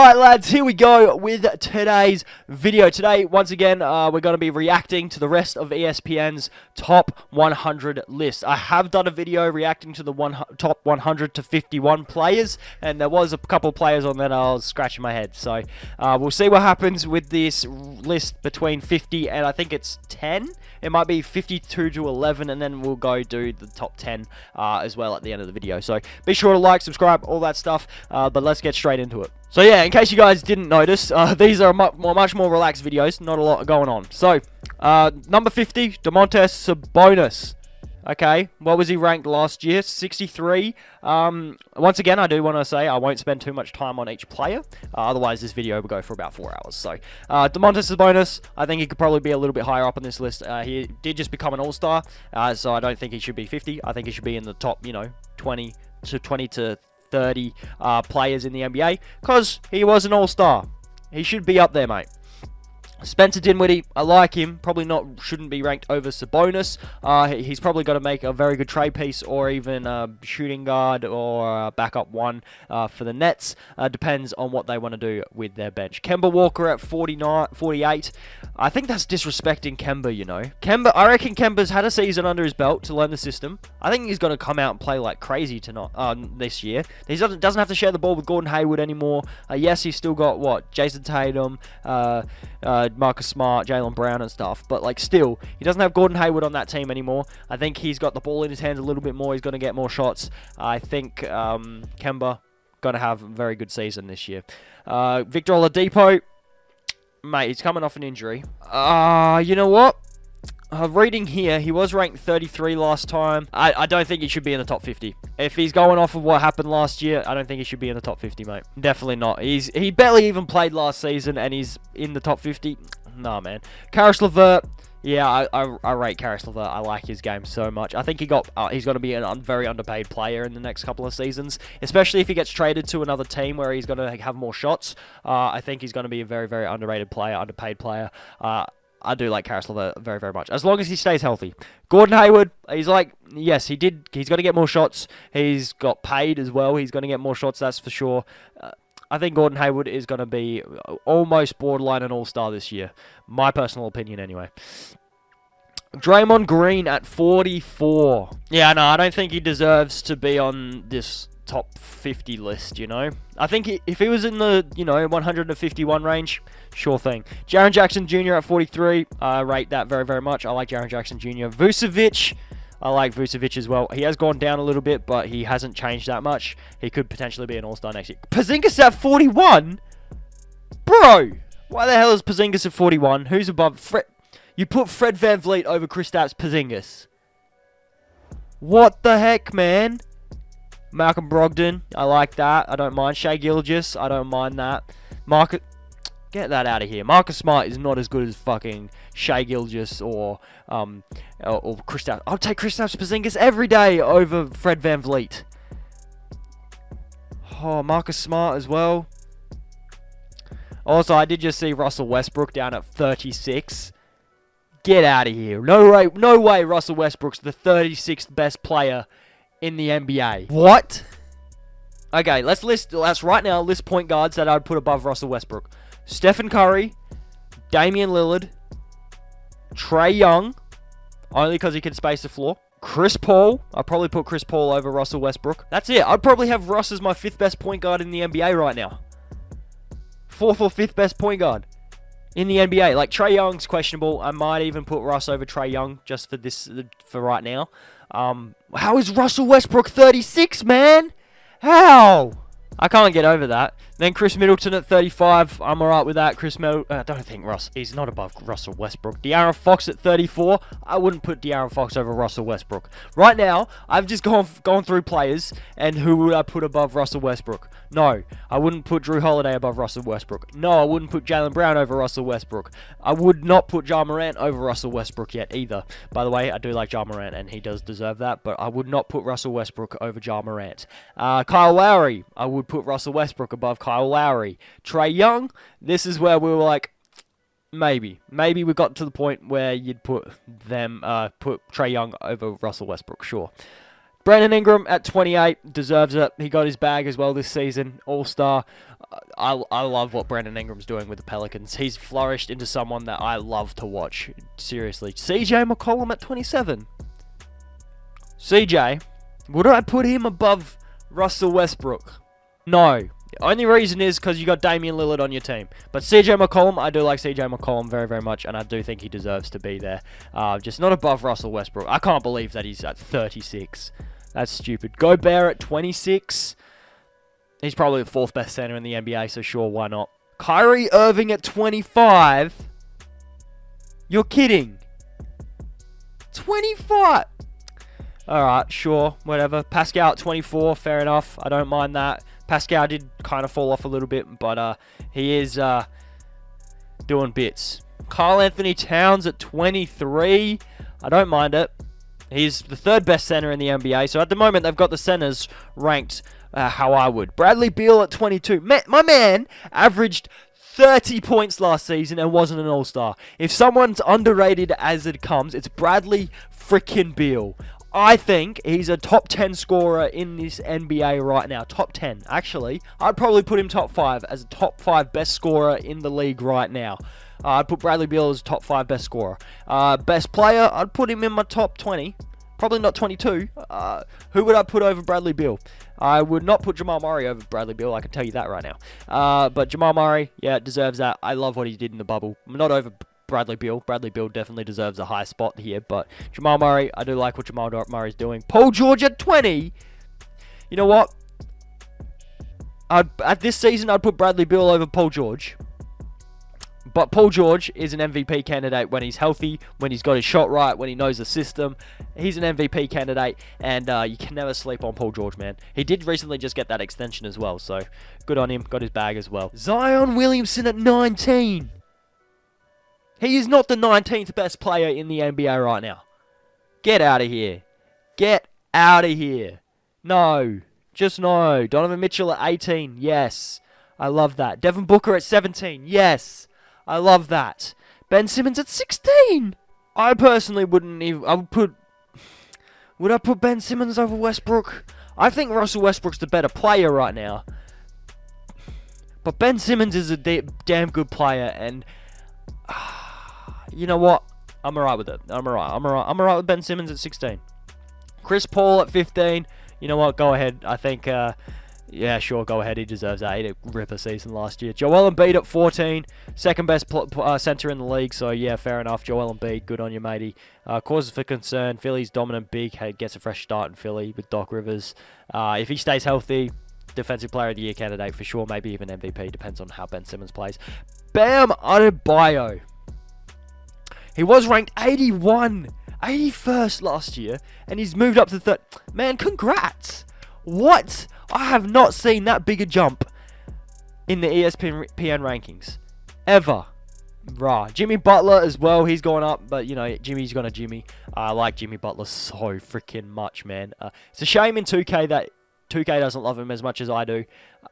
Alright lads, here we go with today's video. Today, once again, we're going to be reacting to the rest of ESPN's top 100 list. I have done a video reacting to the top 100 to 51 players, and there was a couple players on that I was scratching my head. So, we'll see what happens with this list between 50 and I think it's 10. It might be 52 to 11, and then we'll go do the top 10 as well at the end of the video. So, be sure to like, subscribe, all that stuff, but let's get straight into it. So yeah, in case you guys didn't notice, these are much more relaxed videos, not a lot going on. So, number 50, Domantas Sabonis. Okay, what was he ranked last year? 63. Once again, I do want to say I won't spend too much time on each player. Otherwise, this video will go for about 4 hours. So, Domantas Sabonis, I think he could probably be a little bit higher up on this list. He did just become an all-star, so I don't think he should be 50. I think he should be in the top, 20 to 30 players in the NBA, because he was an all-star. He should be up there, mate. Spencer Dinwiddie, I like him. Probably shouldn't be ranked over Sabonis. He's probably got to make a very good trade piece, or even a shooting guard, or a backup one for the Nets. Depends on what they want to do with their bench. Kemba Walker at 48. I think that's disrespecting Kemba, Kemba, I reckon Kemba's had a season under his belt to learn the system. I think he's got to come out and play like crazy this year. He doesn't have to share the ball with Gordon Hayward anymore. Yes, he's still got, Jason Tatum, Marcus Smart, Jaylen Brown and stuff, but still, he doesn't have Gordon Hayward on that team anymore. I think he's got the ball in his hands a little bit more. He's going to get more shots. I think Kemba going to have a very good season this year. Victor Oladipo, mate, he's coming off an injury. You know what? Reading here, he was ranked 33 last time. I don't think he should be in the top 50. If he's going off of what happened last year, I don't think he should be in the top 50, mate. Definitely not. He barely even played last season, and he's in the top 50. Nah, man. Caris LeVert, yeah, I rate Caris LeVert. I like his game so much. I think he's going to be a very underpaid player in the next couple of seasons, especially if he gets traded to another team where he's going to have more shots. I think he's going to be a very, very underrated player, underpaid player. I do like Caris LeVert very, very much, as long as he stays healthy. Gordon Hayward, yes, he's going to get more shots. He's got paid as well. He's going to get more shots, that's for sure. I think Gordon Hayward is going to be almost borderline an all-star this year. My personal opinion, anyway. Draymond Green at 44. Yeah, no, I don't think he deserves to be on this top 50 list, I think if he was in the, 151 range, sure thing. Jaren Jackson Jr. at 43, I rate that very, very much. I like Jaren Jackson Jr. Vucevic, I like Vucevic as well. He has gone down a little bit, but he hasn't changed that much. He could potentially be an all-star next year. Porzingis at 41? Bro, why the hell is Porzingis at 41? Who's above Fred? You put Fred VanVleet over Kristaps Porzingis. What the heck, man? Malcolm Brogdon, I like that. I don't mind. Shai Gilgeous, I don't mind that. Get that out of here. Marcus Smart is not as good as fucking Shai Gilgeous or Kristaps. I'll take Kristaps Porzingis every day over Fred VanVleet. Oh, Marcus Smart as well. Also, I did just see Russell Westbrook down at 36. Get out of here. No way Russell Westbrook's the 36th best player in the NBA. What? Okay, let's right now list point guards that I'd put above Russell Westbrook. Stephen Curry, Damian Lillard, Trae Young, only because he can space the floor. Chris Paul, I'd probably put Chris Paul over Russell Westbrook. That's it. I'd probably have Russ as my 5th best point guard in the NBA right now. 4th or 5th best point guard in the NBA. Trae Young's questionable. I might even put Russ over Trae Young just for right now. How is Russell Westbrook 36, man? How? I can't get over that. Then Chris Middleton at 35. I'm alright with that. Chris Middleton. I don't think he's not above Russell Westbrook. De'Aaron Fox at 34. I wouldn't put De'Aaron Fox over Russell Westbrook. Right now, I've just gone through players, and who would I put above Russell Westbrook? No, I wouldn't put Drew Holiday above Russell Westbrook. No, I wouldn't put Jaylen Brown over Russell Westbrook. I would not put Ja Morant over Russell Westbrook yet either. By the way, I do like Ja Morant, and he does deserve that, but I would not put Russell Westbrook over Ja Morant. Kyle Lowry, I would put Russell Westbrook above Kyle Lowry. Trae Young, this is where we were like, maybe we got to the point where you'd put Trae Young over Russell Westbrook, sure. Brandon Ingram at 28 deserves it. He got his bag as well this season. All-star. I love what Brandon Ingram's doing with the Pelicans. He's flourished into someone that I love to watch. Seriously. CJ McCollum at 27. CJ, would I put him above Russell Westbrook? No. The only reason is because you got Damian Lillard on your team. But CJ McCollum, I do like CJ McCollum very, very much, and I do think he deserves to be there. Just not above Russell Westbrook. I can't believe that he's at 36. That's stupid. Gobert at 26. He's probably the 4th best center in the NBA, so sure, why not? Kyrie Irving at 25. You're kidding. 25. Alright, sure, whatever. Pascal at 24, fair enough. I don't mind that. Pascal did kind of fall off a little bit, but he is doing bits. Karl Anthony Towns at 23. I don't mind it. He's the 3rd best center in the NBA, so at the moment they've got the centers ranked how I would. Bradley Beal at 22. My man averaged 30 points last season and wasn't an all-star. If someone's underrated as it comes, it's Bradley frickin' Beal. I think he's a top 10 scorer in this NBA right now. Top 10, actually. I'd probably put him top 5 as a top 5 best scorer in the league right now. I'd put Bradley Beal as top 5 best scorer. Best player, I'd put him in my top 20. Probably not 22. Who would I put over Bradley Beal? I would not put Jamal Murray over Bradley Beal, I can tell you that right now. But Jamal Murray, yeah, deserves that. I love what he did in the bubble. Not over Bradley Beal. Bradley Beal definitely deserves a high spot here, but Jamal Murray, I do like what Jamal Murray's doing. Paul George at 20. You know what? At this season, I'd put Bradley Beal over Paul George. But Paul George is an MVP candidate when he's healthy, when he's got his shot right, when he knows the system. He's an MVP candidate, and you can never sleep on Paul George, man. He did recently just get that extension as well, so good on him. Got his bag as well. Zion Williamson at 19. He is not the 19th best player in the NBA right now. Get out of here. Get out of here. No. Just no. Donovan Mitchell at 18. Yes. I love that. Devin Booker at 17. Yes. I love that. Ben Simmons at 16. I personally wouldn't even... Would I put Ben Simmons over Westbrook? I think Russell Westbrook's the better player right now. But Ben Simmons is a damn good player, and... you know what? I'm alright with it. I'm alright with Ben Simmons at 16. Chris Paul at 15. You know what? Go ahead. I think... yeah, sure, go ahead. He deserves that. He had a ripper season last year. Joel Embiid at 14. Second best center in the league. So, yeah, fair enough. Joel Embiid, good on you, matey. Causes for concern. Philly's dominant big. Gets a fresh start in Philly with Doc Rivers. If he stays healthy, Defensive Player of the Year candidate for sure. Maybe even MVP. Depends on how Ben Simmons plays. Bam Adebayo. He was ranked 81st last year. And he's moved up to third. Man, congrats. What? I have not seen that big a jump in the ESPN rankings. Ever. Rah. Jimmy Butler as well. He's gone up. But, you know, Jimmy's gonna Jimmy. I like Jimmy Butler so freaking much, man. It's a shame in 2K that 2K doesn't love him as much as I do.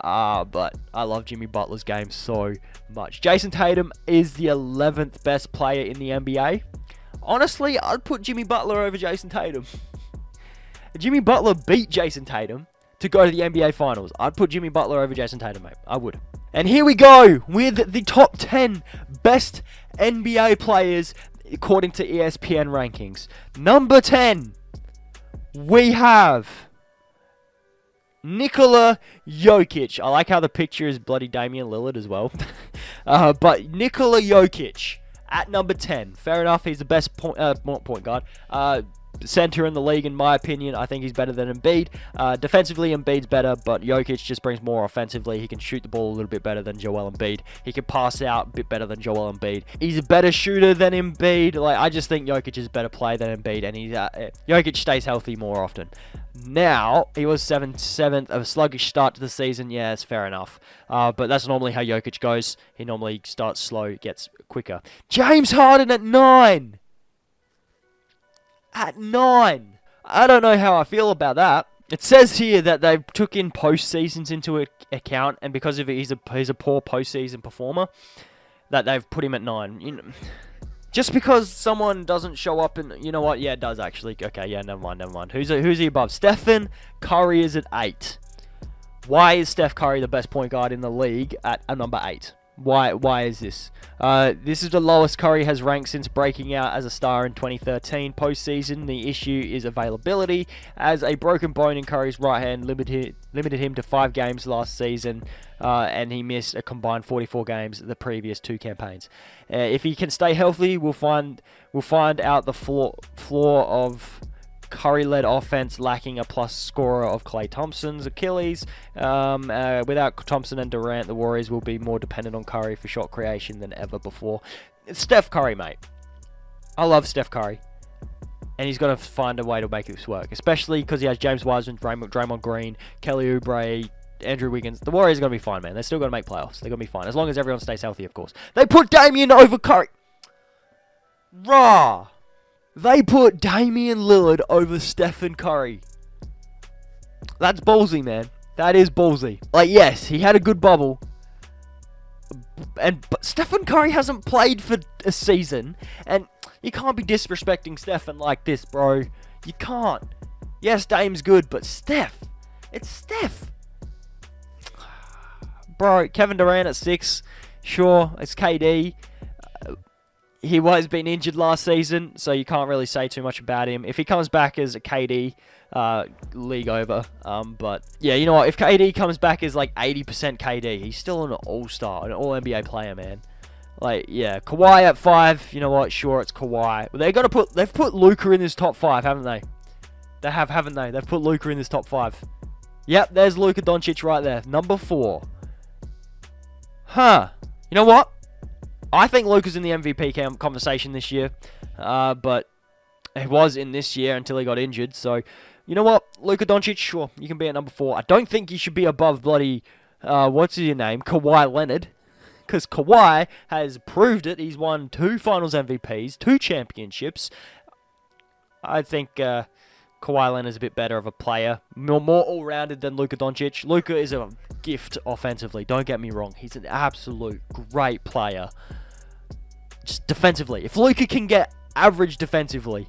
But I love Jimmy Butler's game so much. Jason Tatum is the 11th best player in the NBA. Honestly, I'd put Jimmy Butler over Jason Tatum. Jimmy Butler beat Jason Tatum to go to the NBA Finals. I'd put Jimmy Butler over Jason Tatum, mate. I would. And here we go with the top 10 best NBA players according to ESPN rankings. Number 10, we have Nikola Jokic. I like how the picture is bloody Damian Lillard as well. But Nikola Jokic at number 10. Fair enough. He's the best point guard. Center in the league, in my opinion. I think he's better than Embiid. Defensively, Embiid's better, but Jokic just brings more offensively. He can shoot the ball a little bit better than Joel Embiid. He can pass out a bit better than Joel Embiid. He's a better shooter than Embiid. Like, I just think Jokic is a better player than Embiid, and Jokic stays healthy more often. Now, he was 7th, a sluggish start to the season. Yeah, it's fair enough. But that's normally how Jokic goes. He normally starts slow, gets quicker. James Harden at 9. At 9. I don't know how I feel about that. It says here that they took in postseasons into account, and because of it, he's a poor postseason performer, that they've put him at 9. You know, Just because someone doesn't show up and you know what? Yeah, it does actually. Okay, yeah, never mind. Who's he above? Stephen Curry is at 8. Why is Steph Curry the best point guard in the league at a number 8? Why is this? This is the lowest Curry has ranked since breaking out as a star in 2013 postseason. The issue is availability, as a broken bone in Curry's right hand limited him to 5 games last season, and he missed a combined 44 games the previous 2 campaigns. If he can stay healthy, we'll find out the floor of Curry-led offense lacking a plus scorer of Klay Thompson's Achilles. Without Thompson and Durant, the Warriors will be more dependent on Curry for shot creation than ever before. It's Steph Curry, mate. I love Steph Curry. And he's got to find a way to make this work. Especially because he has James Wiseman, Draymond Green, Kelly Oubre, Andrew Wiggins. The Warriors are going to be fine, man. They're still going to make playoffs. They're going to be fine. As long as everyone stays healthy, of course. They put Damian over Curry. Raw. They put Damian Lillard over Stephen Curry. That's ballsy, man. That is ballsy. Like, yes, he had a good bubble. But Stephen Curry hasn't played for a season. And you can't be disrespecting Stephen like this, bro. You can't. Yes, Dame's good, but Steph. It's Steph. Bro, Kevin Durant at 6. Sure, it's KD. He was been injured last season, so you can't really say too much about him. If he comes back as a KD, league over. But yeah, you know what? If KD comes back as like 80% KD, he's still an all-star, an all-NBA player, man. Like, yeah, Kawhi at 5. You know what? Sure, it's Kawhi. But they've put Luka in this top 5, haven't they? They have, haven't they? They've put Luka in this top 5. Yep, there's Luka Doncic right there, number 4. Huh? You know what? I think Luka's in the MVP conversation this year, but he was in this year until he got injured. So, you know what? Luka Doncic, sure, you can be at number 4. I don't think he should be above bloody, what's his name, Kawhi Leonard, because Kawhi has proved it. He's won 2 Finals MVPs, 2 championships. I think Kawhi Leonard's a bit better of a player, more all-rounded than Luka Doncic. Luka is a gift offensively, don't get me wrong. He's an absolute great player. Just defensively. If Luka can get average defensively,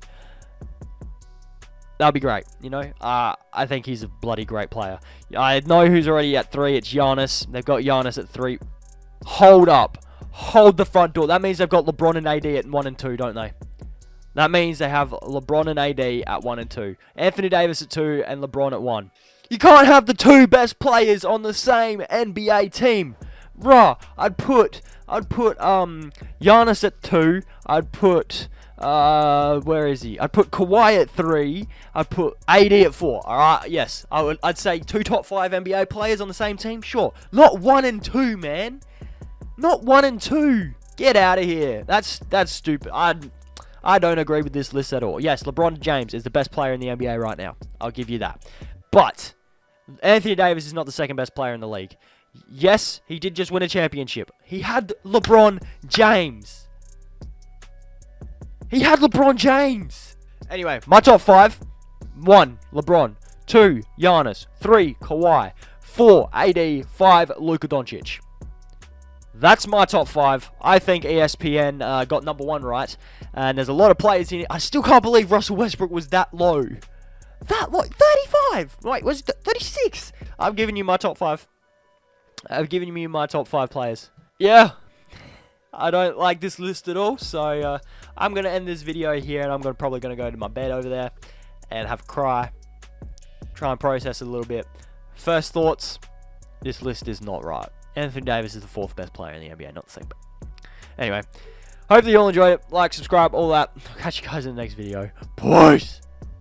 that'll be great, you know? I think he's a bloody great player. I know who's already at 3. It's Giannis. They've got Giannis at 3. Hold up. Hold the front door. That means they've got LeBron and AD at 1 and 2, don't they? That means they have LeBron and AD at 1 and 2. Anthony Davis at 2 and LeBron at 1. You can't have the 2 best players on the same NBA team. Bruh, I'd put Giannis at 2. I'd put where is he? I'd put Kawhi at 3. I'd put AD at 4. Alright, yes. I'd say 2 top 5 NBA players on the same team, sure. Not 1 and 2, man. Not 1 and 2. Get out of here. That's stupid. I don't agree with this list at all. Yes, LeBron James is the best player in the NBA right now. I'll give you that. But Anthony Davis is not the second best player in the league. Yes, he did just win a championship. He had LeBron James. He had LeBron James. Anyway, my top 5. 1, LeBron. 2, Giannis. 3, Kawhi. 4, AD. 5, Luka Doncic. That's my top 5. I think ESPN got number 1 right. And there's a lot of players in it. I still can't believe Russell Westbrook was that low. That low? 35. Wait, was it 36? I'm giving you my top 5. I've given you my top 5 players. Yeah. I don't like this list at all. So I'm going to end this video here. And I'm probably going to go to my bed over there. And have a cry. Try and process it a little bit. First thoughts. This list is not right. Anthony Davis is the 4th best player in the NBA, not the second. Anyway, hopefully you all enjoyed it. Like, subscribe, all that. I'll catch you guys in the next video. Peace!